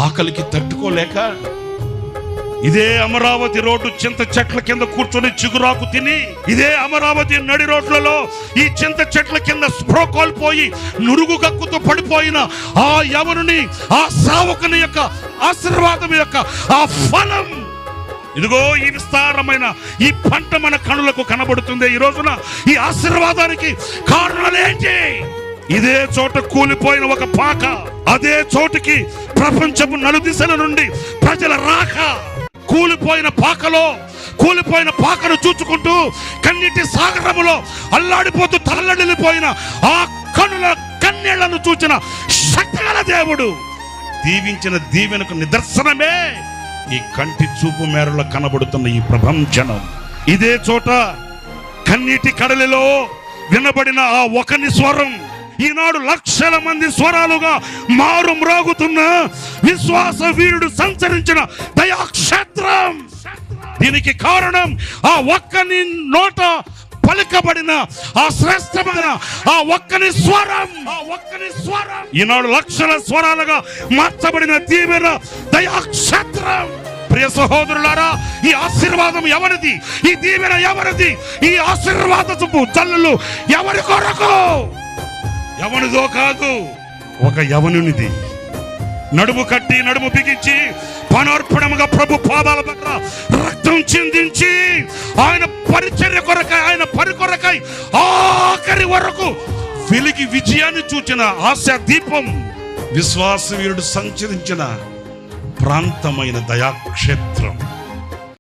ఆకలికి తట్టుకోలేక ఇదే అమరావతి రోడ్డు చింత చెట్ల కింద కూర్చొని చిగురాకు తిని, ఇదే అమరావతి నడి రోడ్లలో ఈ చింత చెట్ల కింద స్పృహ కోల్పోయి నురుగు గక్కుతో పడిపోయిన ఆ యవనుని, ఆ సేవకుని యొక్క ఆశీర్వాదం యొక్క ఆ ఫలం, ఇదిగో ఈ విస్తారమైన ఈ పంట మన కనులకు కనబడుతుంది. ఈ రోజున ఈ ఆశీర్వాదానికి కారణాలేంటి? ఇదే చోట కూలిపోయిన ఒక పాక, అదే చోటుకి ప్రపంచపు నలుదిశల నుండి ప్రజల రాక, కూలిపోయిన పాకను చూచుకుంటూ కన్నీటి సాగరములో అల్లాడిపోతూ తల్లడిల్లిపోయిన ఆ కనుల కన్నీళ్లను చూచిన శక్తిగల దేవుడు దీవించిన దీవెనకు నిదర్శనమే ఈ కంటి చూపు మేరలో కనబడుతున్న ఈ ప్రపంచం. ఇదే చోట కన్నీటి కడలిలో వినబడిన ఆ ఒకని స్వరం ఈనాడు లక్షల మంది స్వరాలుగా మారు మ్రోగుతున్న విశ్వాస వీరుడు సంచరించిన దయాక్షేత్రం. దీనికి కారణం ఆ ఒక్కని నోట పలుకబడిన ఆ శ్రేష్టమైన ఆ ఒక్కని స్వరం. ఈనాడు లక్షల స్వరాలుగా మార్చబడిన దీవెన దయాక్షేత్రం. ప్రియ సహోదరులారా, ఈ ఆశీర్వాదం ఎవరిది? ఈ దీవెన ఎవరిది? ఈ ఆశీర్వాదపు జల్లులు ఎవరి కొరకు? ఎవనిదో కాదు, ఒక యవనునిది. నడుము కట్టి నడుము బిగించి పనర్పణముగా ప్రభు పాదాల పట్ల రక్తం చిందించి ఆయన పరిచర్య కొరకై, ఆయన పని కొరకై ఆఖరి వరకు వెలిగి విజయాన్ని చూచిన ఆశా దీపం, విశ్వాస వీరుడు సంచరించిన ప్రాంతమైన దయాక్షేత్రం.